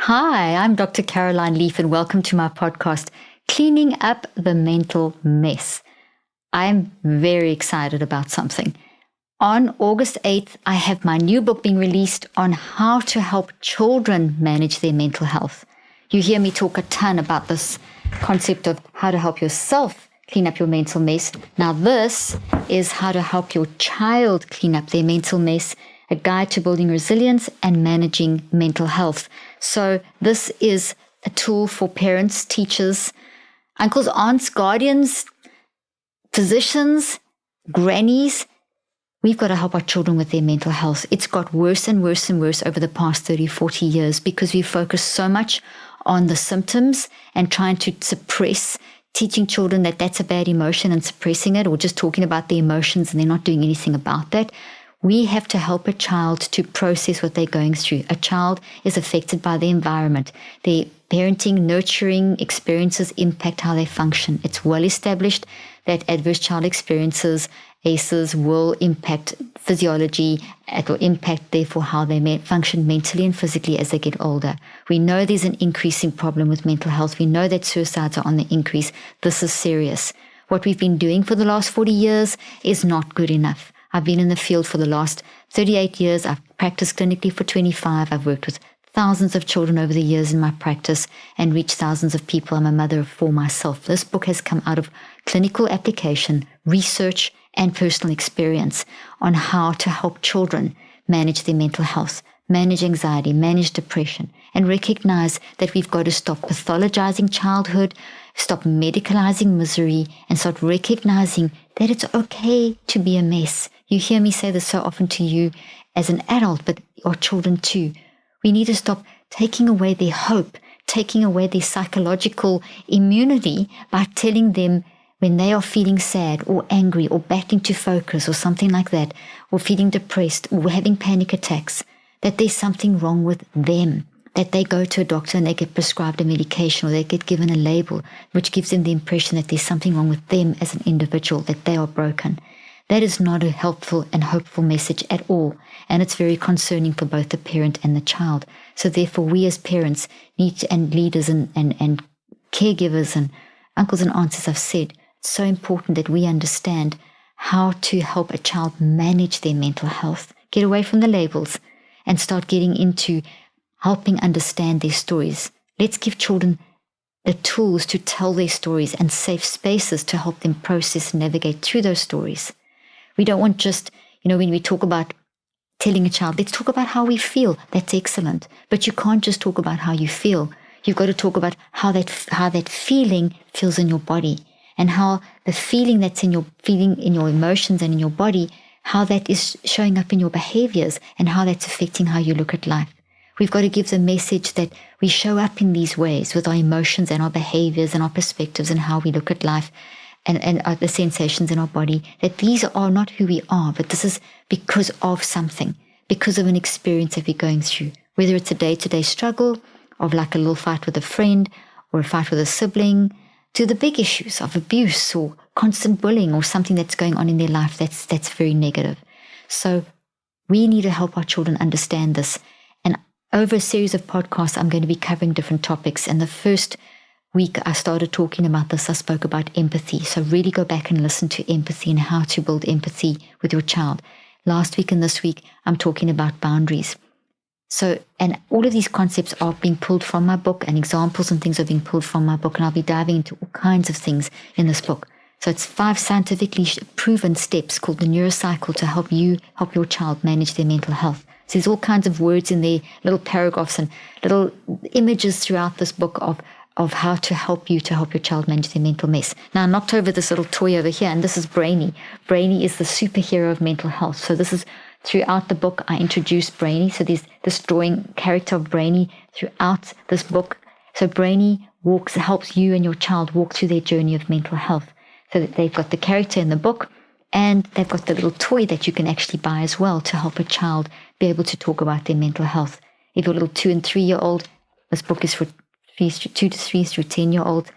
Hi, I'm Dr. Caroline Leaf, and welcome to my podcast, Cleaning Up the Mental Mess. I'm very excited about something. On August 8th, I have my new book being released on how to help children manage their mental health. You hear me talk a ton about this concept of how to help yourself clean up your mental mess. Now, this is how to help your child clean up their mental mess, a guide to building resilience and managing mental health. So this is a tool for parents, teachers, uncles, aunts, guardians, physicians, grannies. We've got to help our children with their mental health. It's got worse and worse and worse over the past 30, 40 years because we focus so much on the symptoms and trying to suppress, teaching children that that's a bad emotion and suppressing it, or just talking about the emotions and they're not doing anything about that. We have to help a child to process what they're going through. A child is affected by the environment. Their parenting, nurturing experiences impact how they function. It's well established that adverse child experiences, ACEs, will impact physiology. It will impact, therefore, how they function mentally and physically as they get older. We know there's an increasing problem with mental health. We know that suicides are on the increase. This is serious. What we've been doing for the last 40 years is not good enough. I've been in the field for the last 38 years. I've practiced clinically for 25. I've worked with thousands of children over the years in my practice and reached thousands of people. I'm a mother of 4 myself. This book has come out of clinical application, research, and personal experience on how to help children manage their mental health, manage anxiety, manage depression, and recognize that we've got to stop pathologizing childhood, stop medicalizing misery, and start recognizing that it's okay to be a mess. You hear me say this so often to you as an adult, but our children too. We need to stop taking away their hope, taking away their psychological immunity by telling them when they are feeling sad or angry or battling to focus or something like that, or feeling depressed or having panic attacks, that there's something wrong with them, that they go to a doctor and they get prescribed a medication or they get given a label, which gives them the impression that there's something wrong with them as an individual, that they are broken. That is not a helpful and hopeful message at all, and it's very concerning for both the parent and the child. So therefore, we as parents need to, and leaders and caregivers and uncles and aunts, as I've said, it's so important that we understand how to help a child manage their mental health, get away from the labels, and start getting into helping understand their stories. Let's give children the tools to tell their stories and safe spaces to help them process and navigate through those stories. We don't want just, when we talk about telling a child, let's talk about how we feel. That's excellent. But you can't just talk about how you feel. You've got to talk about how that feeling feels in your body, and how the feeling that's in your emotions and in your body, how that is showing up in your behaviors and how that's affecting how you look at life. We've got to give the message that we show up in these ways with our emotions and our behaviors and our perspectives and how we look at life and the sensations in our body, that these are not who we are, but this is because of something, because of an experience that we're going through, whether it's a day-to-day struggle of like a little fight with a friend or a fight with a sibling, to the big issues of abuse or constant bullying or something that's going on in their life that's very negative. So we need to help our children understand this. And over a series of podcasts, I'm going to be covering different topics. And the first week I started talking about this, I spoke about empathy. So really go back and listen to empathy and how to build empathy with your child. Last week and this week, I'm talking about boundaries. So, and all of these concepts are being pulled from my book, and examples and things are being pulled from my book, and I'll be diving into all kinds of things in this book. So it's 5 scientifically proven steps called the neurocycle to help your child manage their mental health. So there's all kinds of words in there, little paragraphs and little images throughout this book of how to help your child manage their mental mess. Now, I knocked over this little toy over here, and this is Brainy. Brainy is the superhero of mental health. So this is throughout the book, I introduce Brainy. So there's this drawing character of Brainy throughout this book. So Brainy helps you and your child walk through their journey of mental health. So that they've got the character in the book, and they've got the little toy that you can actually buy as well to help a child be able to talk about their mental health. If your little 2 and 3-year-old, this book is for 2 to 3 through 10-year-old,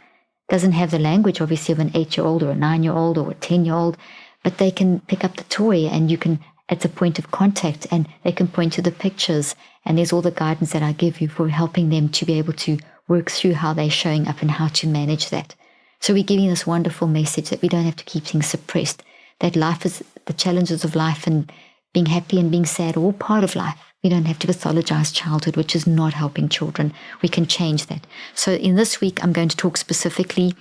doesn't have the language, obviously, of an 8-year-old or a 9-year-old or a 10-year-old, but they can pick up the toy and you can at the point of contact, and they can point to the pictures, and there's all the guidance that I give you for helping them to be able to work through how they're showing up and how to manage that. So we're giving this wonderful message that we don't have to keep things suppressed, that life is, the challenges of life and being happy and being sad are all part of life. We don't have to pathologize childhood, which is not helping children. We can change that. So in this week, I'm going to talk specifically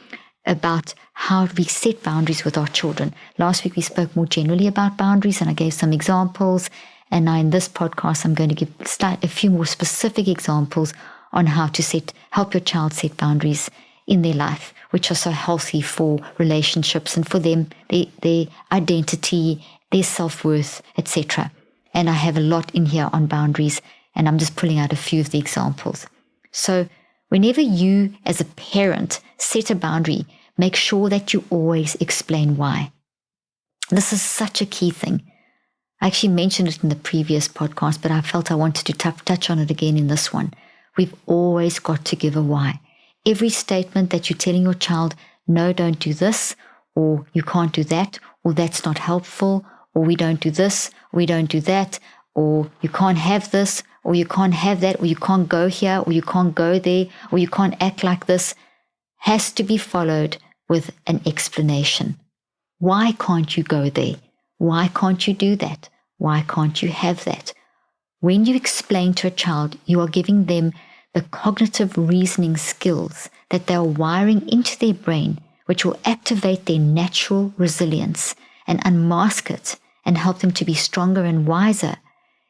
about how we set boundaries with our children. Last week, we spoke more generally about boundaries, and I gave some examples. And now in this podcast, I'm going to give a few more specific examples on how to help your child set boundaries in their life, which are so healthy for relationships and for them, their identity, their self-worth, etc. And I have a lot in here on boundaries, and I'm just pulling out a few of the examples. So whenever you, as a parent, set a boundary, make sure that you always explain why. This is such a key thing. I actually mentioned it in the previous podcast, but I felt I wanted to touch on it again in this one. We've always got to give a why. Every statement that you're telling your child, no, don't do this, or you can't do that, or that's not helpful, or we don't do this, or we don't do that, or you can't have this, or you can't have that, or you can't go here, or you can't go there, or you can't act like this, has to be followed with an explanation. Why can't you go there? Why can't you do that? Why can't you have that? When you explain to a child, you are giving them the cognitive reasoning skills that they are wiring into their brain, which will activate their natural resilience and unmask it and help them to be stronger and wiser.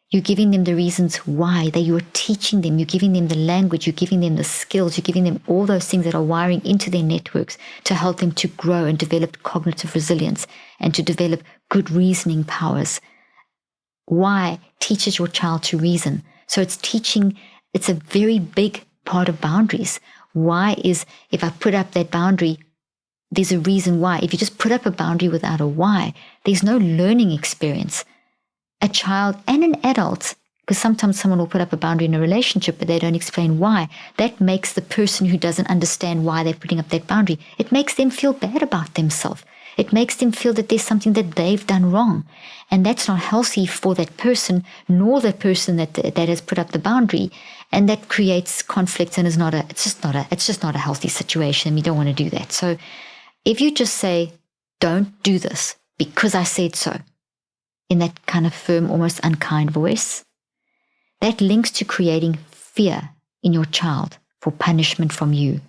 You're giving them the reasons why, that you are teaching them, you're giving them the language, you're giving them the skills, you're giving them all those things that are wiring into their networks to help them to grow and develop cognitive resilience and to develop good reasoning powers. Why teaches your child to reason. So it's a very big part of boundaries. Why is, if I put up that boundary, there's a reason why. If you just put up a boundary without a why, there's no learning experience. A child and an adult, because sometimes someone will put up a boundary in a relationship, but they don't explain why. That makes the person who doesn't understand why they're putting up that boundary, it makes them feel bad about themselves. It makes them feel that there's something that they've done wrong. And that's not healthy for that person, nor the person that has put up the boundary. And that creates conflict and it's just not a healthy situation. We don't want to do that. So if you just say, don't do this because I said so, in that kind of firm, almost unkind voice, that links to creating fear in your child for punishment from you.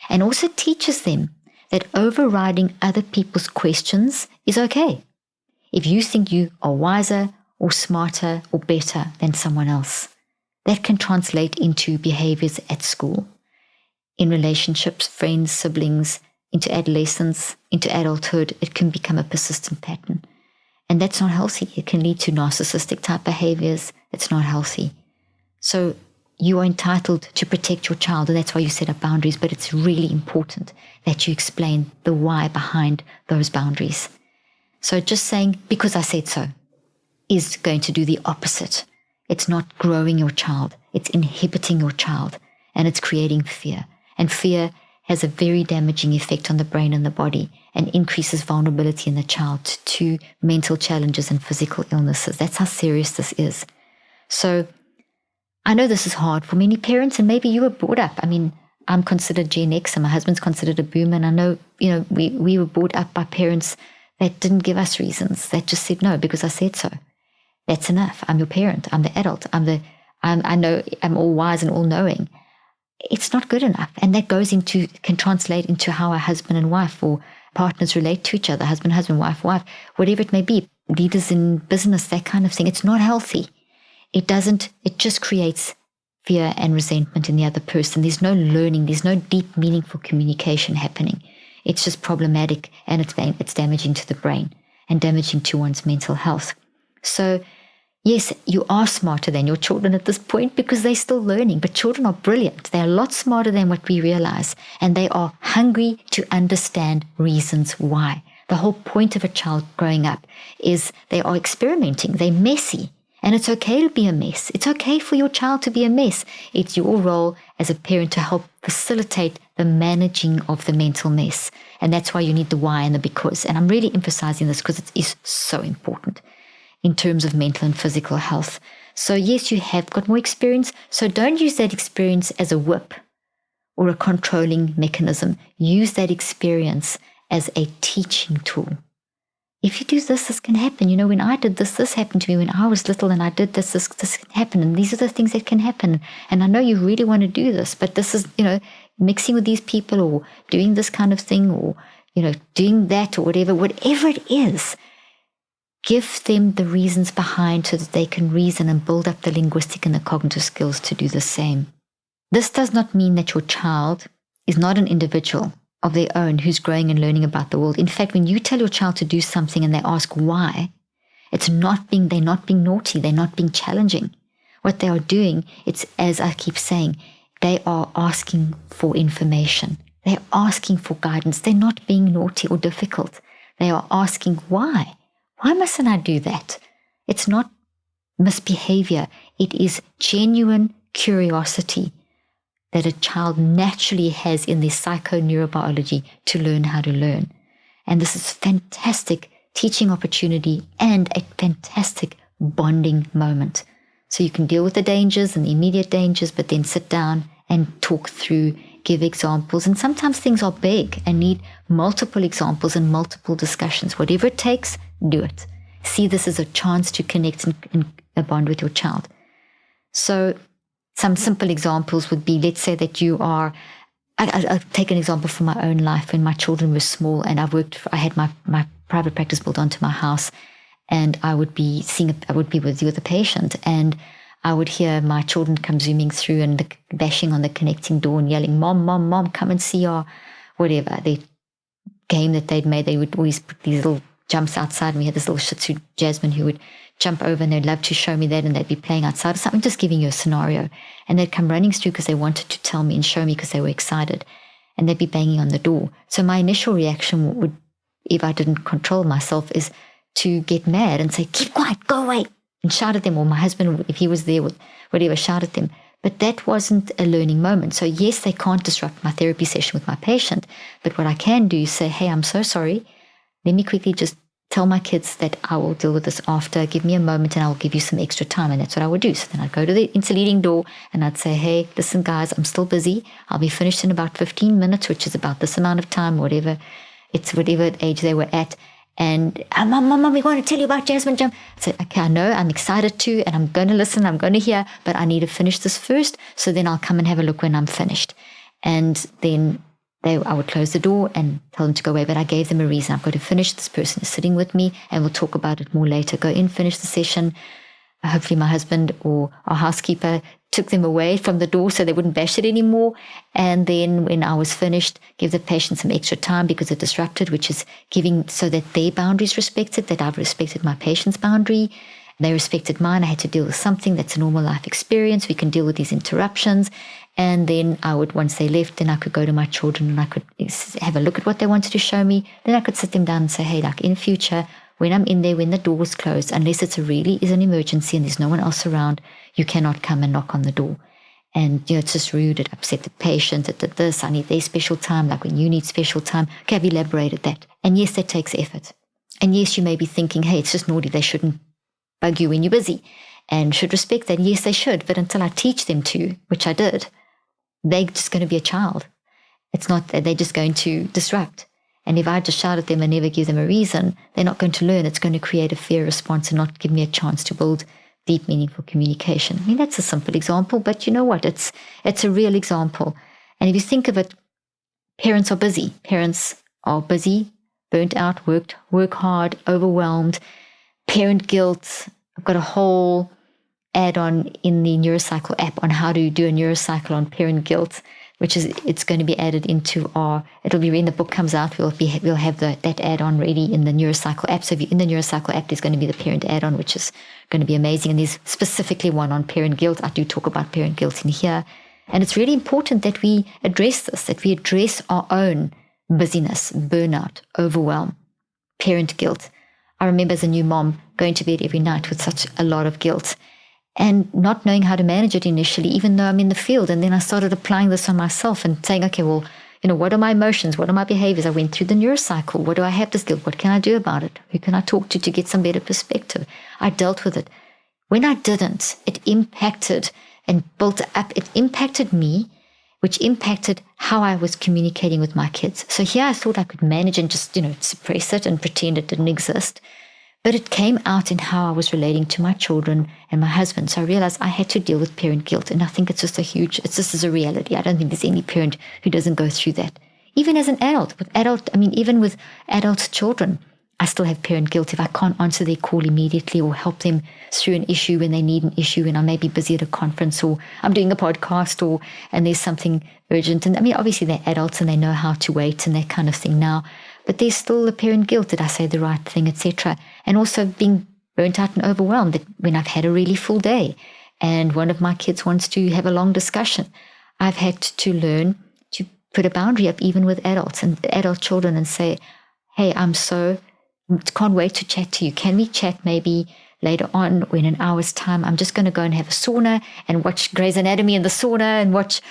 And also teaches them that overriding other people's questions is okay. If you think you are wiser or smarter or better than someone else, that can translate into behaviors at school, in relationships, friends, siblings, into adolescence, into adulthood. It can become a persistent pattern. And that's not healthy. It can lead to narcissistic type behaviors. It's not healthy. So you are entitled to protect your child, and that's why you set up boundaries, but it's really important that you explain the why behind those boundaries. So just saying, because I said so, is going to do the opposite. It's not growing your child. It's inhibiting your child, and it's creating fear. And fear has a very damaging effect on the brain and the body and increases vulnerability in the child to mental challenges and physical illnesses. That's how serious this is. So I know this is hard for many parents, and maybe you were brought up. I mean, I'm considered Gen X and my husband's considered a boomer, and I know, we were brought up by parents that didn't give us reasons, that just said no because I said so. That's enough. I'm your parent. I'm the adult. I know I'm all wise and all knowing. It's not good enough. And that can translate into how a husband and wife or partners relate to each other, husband, wife, whatever it may be, leaders in business, that kind of thing. It's not healthy. It just creates fear and resentment in the other person. There's no learning. There's no deep, meaningful communication happening. It's just problematic, and it's damaging to the brain and damaging to one's mental health. So yes, you are smarter than your children at this point because they're still learning, but children are brilliant. They're a lot smarter than what we realize, and they are hungry to understand reasons why. The whole point of a child growing up is they are experimenting. They're messy, and it's okay to be a mess. It's okay for your child to be a mess. It's your role as a parent to help facilitate the managing of the mental mess, and that's why you need the why and the because. And I'm really emphasizing this because it is so important. in terms of mental and physical health. So yes, you have got more experience. So don't use that experience as a whip or a controlling mechanism. Use that experience as a teaching tool. If you do this, this can happen. You know, when I did this happened to me. When I was little and I did this can happen. And these are the things that can happen. And I know you really want to do this, but this is, mixing with these people or doing this kind of thing or, doing that or whatever it is. Give them the reasons behind so that they can reason and build up the linguistic and the cognitive skills to do the same. This does not mean that your child is not an individual of their own who's growing and learning about the world. In fact, when you tell your child to do something and they ask why, they're not being naughty, they're not being challenging. What they are doing, it's, as I keep saying, they are asking for information. They're asking for guidance. They're not being naughty or difficult. They are asking why. Why mustn't I do that? It's not misbehavior. It is genuine curiosity that a child naturally has in their psychoneurobiology to learn how to learn. And this is a fantastic teaching opportunity and a fantastic bonding moment. So you can deal with the dangers and the immediate dangers, but then sit down and talk through, give examples. And sometimes things are big and need multiple examples and multiple discussions. Whatever it takes, do it. See this as a chance to connect and bond with your child. So some simple examples would be, let's say that you are, I'll take an example from my own life. When my children were small and I had my private practice built onto my house, and I would be with a patient, and I would hear my children come zooming through and bashing on the connecting door and yelling, "Mom, Mom, Mom, come and see our," whatever, the game that they'd made. They would always put these little jumps outside, and we had this little Shih Tzu, Jasmine, who would jump over, and they'd love to show me that, and they'd be playing outside or something, just giving you a scenario. And they'd come running through because they wanted to tell me and show me because they were excited. And they'd be banging on the door. So my initial reaction would, if I didn't control myself, is to get mad and say, "Keep quiet, go away," and shout at them. Or my husband, if he was there, would whatever, shout at them. But that wasn't a learning moment. So yes, they can't disrupt my therapy session with my patient. But what I can do is say, "Hey, I'm so sorry. Let me quickly just tell my kids that I will deal with this after. Give me a moment and I'll give you some extra time." And that's what I would do. So then I'd go to the interleading door and I'd say, "Hey, listen, guys, I'm still busy. I'll be finished in about 15 minutes, which is about this amount of time, whatever age they were at. And Mom, we want to tell you about Jasmine Jump." I said, "Okay, I know, I'm excited too, and I'm going to listen, I'm going to hear, but I need to finish this first. So then I'll come and have a look when I'm finished." And then I would close the door and tell them to go away, but I gave them a reason. I've got to finish. This person is sitting with me and we'll talk about it more later. Go in, finish the session. Hopefully my husband or our housekeeper took them away from the door so they wouldn't bash it anymore. And then when I was finished, give the patient some extra time because it disrupted, which is giving so that their boundaries respected, that I've respected my patient's boundary. They respected mine. I had to deal with something that's a normal life experience. We can deal with these interruptions. And then I would, once they left, then I could go to my children and I could have a look at what they wanted to show me. Then I could sit them down and say, "Hey, like in future, when I'm in there, when the door is closed, unless it's really is an emergency and there's no one else around, you cannot come and knock on the door. And, it's just rude. It upset the patient. It did this. I need their special time, like when you need special time." Okay, I've elaborated that. And yes, that takes effort. And yes, you may be thinking, "Hey, it's just naughty. They shouldn't bug you when you're busy and should respect that." Yes, they should. But until I teach them to, which I did, they're just going to be a child. It's not that they're just going to disrupt. And if I just shout at them and never give them a reason, they're not going to learn. It's going to create a fear response and not give me a chance to build deep, meaningful communication. I mean, that's a simple example, but you know what? It's a real example. And if you think of it, parents are busy. Parents are busy, burnt out, work hard, overwhelmed, parent guilt. I've got a whole add-on in the Neurocycle app on how to do a neurocycle on parent guilt, which is, it's going to be added into it'll be when the book comes out, we'll have that add-on ready in the Neurocycle app. So if you're in the Neurocycle app, there's going to be the parent add-on, which is going to be amazing. And there's specifically one on parent guilt. I do talk about parent guilt in here. And it's really important that we address this, that we address our own busyness, burnout, overwhelm, parent guilt. I remember as a new mom going to bed every night with such a lot of guilt and not knowing how to manage it initially, even though I'm in the field. And then I started applying this on myself and saying, okay, well, what are my emotions? What are my behaviors? I went through the neurocycle. What do I have this guilt? What can I do about it? Who can I talk to get some better perspective? I dealt with it. When I didn't, it impacted and built up. It impacted me, which impacted how I was communicating with my kids. So here I thought I could manage and just, suppress it and pretend it didn't exist. But it came out in how I was relating to my children and my husband. So I realized I had to deal with parent guilt. And I think it's just a reality. I don't think there's any parent who doesn't go through that. Even as an adult, even with adult children, I still have parent guilt if I can't answer their call immediately or help them through an issue when they need an issue and I may be busy at a conference or I'm doing a podcast and there's something urgent. And obviously they're adults and they know how to wait and that kind of thing now. But there's still the parent guilt. Did I say the right thing, etc.? And also being burnt out and overwhelmed that when I've had a really full day and one of my kids wants to have a long discussion, I've had to learn to put a boundary up even with adults and adult children and say, hey, can't wait to chat to you. Can we chat maybe later on or in an hour's time? I'm just going to go and have a sauna and watch Grey's Anatomy in the sauna and watch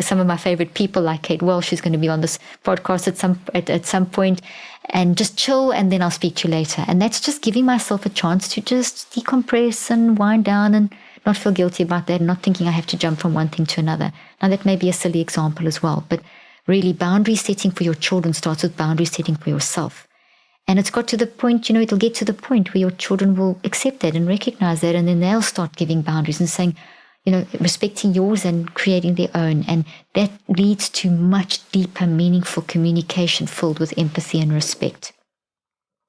some of my favorite people like Kate Welsh, who's going to be on this podcast at some point, and just chill, and then I'll speak to you later. And that's just giving myself a chance to just decompress and wind down and not feel guilty about that, and not thinking I have to jump from one thing to another. Now that may be a silly example as well, but really boundary setting for your children starts with boundary setting for yourself. And it's got to the point, it'll get to the point where your children will accept that and recognize that, and then they'll start giving boundaries and saying, respecting yours and creating their own. And that leads to much deeper, meaningful communication filled with empathy and respect.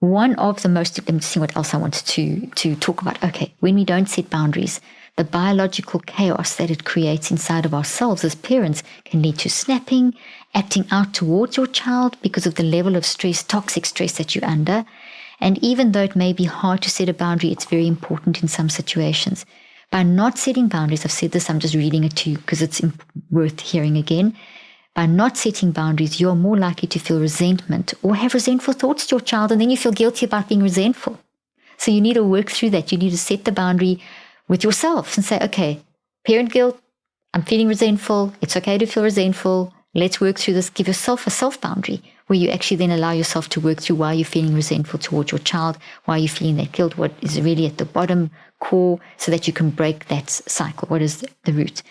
Let me see what else I wanted to talk about. Okay, when we don't set boundaries, the biological chaos that it creates inside of ourselves as parents can lead to snapping, acting out towards your child because of the level of stress, toxic stress that you're under. And even though it may be hard to set a boundary, it's very important in some situations. By not setting boundaries, I've said this, I'm just reading it to you because it's worth hearing again. By not setting boundaries, you're more likely to feel resentment or have resentful thoughts to your child, and then you feel guilty about being resentful. So you need to work through that. You need to set the boundary with yourself and say, okay, parent guilt, I'm feeling resentful. It's okay to feel resentful. Let's work through this. Give yourself a self-boundary where you actually then allow yourself to work through why you're feeling resentful towards your child, why you're feeling that guilt, what is really at the bottom core, so that you can break that cycle. What is the root?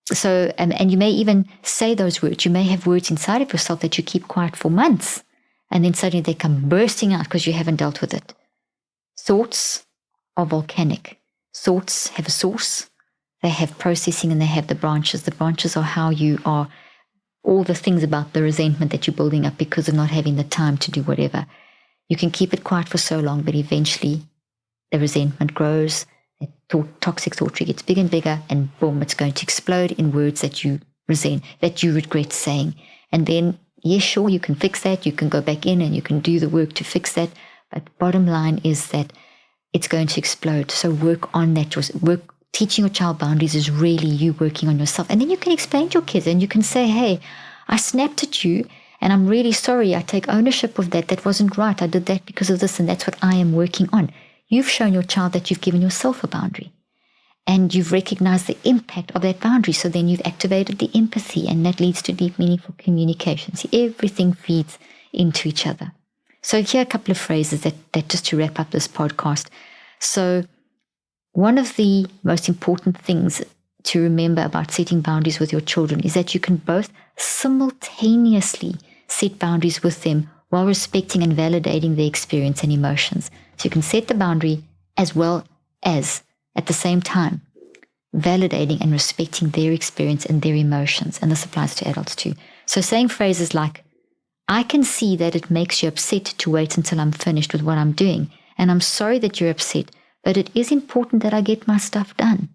So, and you may even say those words. You may have words inside of yourself that you keep quiet for months, and then suddenly they come bursting out because you haven't dealt with it. Thoughts are volcanic. Thoughts have a source, they have processing, and they have the branches. The branches are how you are, all the things about the resentment that you're building up because of not having the time to do whatever. You can keep it quiet for so long, but eventually the resentment grows, the toxic thought tree gets bigger and bigger, and boom, it's going to explode in words that you resent, that you regret saying. And then, yes, sure, you can fix that. You can go back in and you can do the work to fix that. But bottom line is that it's going to explode. So work on that. Teaching your child boundaries is really you working on yourself. And then you can explain to your kids and you can say, hey, I snapped at you and I'm really sorry. I take ownership of that. That wasn't right. I did that because of this, and that's what I am working on. You've shown your child that you've given yourself a boundary and you've recognized the impact of that boundary. So then you've activated the empathy, and that leads to deep, meaningful communication. See, everything feeds into each other. So here are a couple of phrases that just to wrap up this podcast. So one of the most important things to remember about setting boundaries with your children is that you can both simultaneously set boundaries with them while respecting and validating their experience and emotions. So you can set the boundary as well as, at the same time, validating and respecting their experience and their emotions. And this applies to adults too. So saying phrases like, I can see that it makes you upset to wait until I'm finished with what I'm doing, and I'm sorry that you're upset, but it is important that I get my stuff done.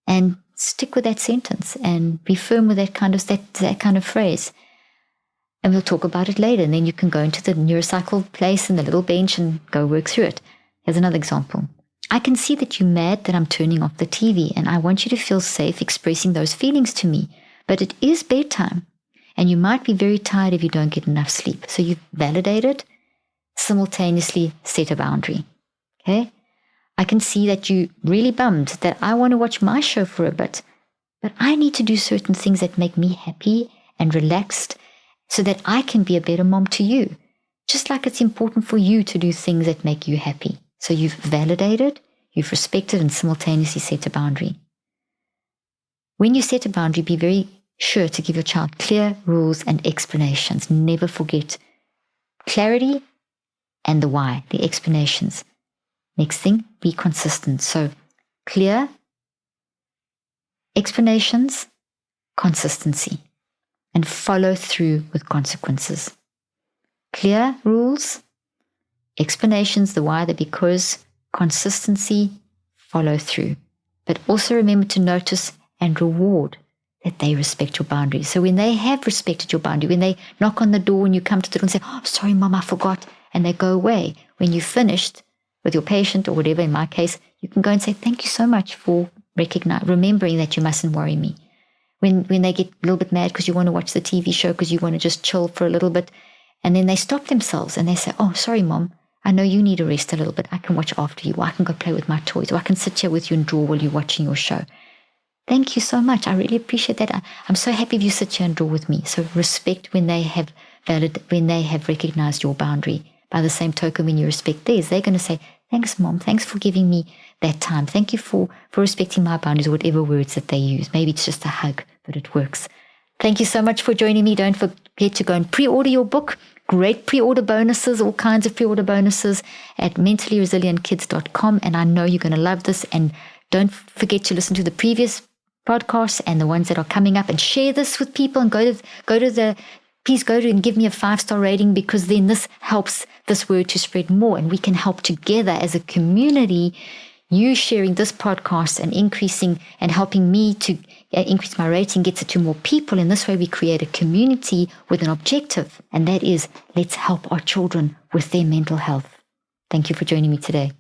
And stick with that sentence and be firm with that kind of phrase. And we'll talk about it later. And then you can go into the neurocycle place and the little bench and go work through it. Here's another example. I can see that you're mad that I'm turning off the TV, and I want you to feel safe expressing those feelings to me. But it is bedtime, and you might be very tired if you don't get enough sleep. So you've validated, simultaneously set a boundary. Okay? I can see that you really bummed that I want to watch my show for a bit, but I need to do certain things that make me happy and relaxed so that I can be a better mom to you. Just like it's important for you to do things that make you happy. So you've validated, you've respected, and simultaneously set a boundary. When you set a boundary, be very sure to give your child clear rules and explanations. Never forget clarity and the why, the explanations. Next thing, be consistent. So clear explanations, consistency, and follow through with consequences. Clear rules, explanations, the why, the because, consistency, follow through. But also remember to notice and reward that they respect your boundaries. So when they have respected your boundary, when they knock on the door and you come to the door and say, "Oh, sorry, Mom, I forgot," and they go away, when you've finished with your patient or whatever, in my case, you can go and say, "Thank you so much for remembering that you mustn't worry me." When they get a little bit mad because you want to watch the TV show, because you want to just chill for a little bit, and then they stop themselves and they say, "Oh, sorry, Mom, I know you need a rest a little bit. I can watch after you, or I can go play with my toys, or I can sit here with you and draw while you're watching your show. Thank you so much. I really appreciate that. I'm so happy if you sit here and draw with me." So respect when they have recognized your boundary. By the same token, when you respect theirs, they're going to say, "Thanks, Mom. Thanks for giving me that time. Thank you for respecting my boundaries," or whatever words that they use. Maybe it's just a hug, but it works. Thank you so much for joining me. Don't forget to go and pre-order your book. Great pre-order bonuses, all kinds of pre-order bonuses at mentallyresilientkids.com. And I know you're going to love this. And don't forget to listen to the previous podcasts and the ones that are coming up, and share this with people, and please go to and give me a 5-star rating, because then this helps this word to spread more, and we can help together as a community. You sharing this podcast and increasing and helping me to increase my rating gets it to more people. In this way, we create a community with an objective, and that is, let's help our children with their mental health. Thank you for joining me today.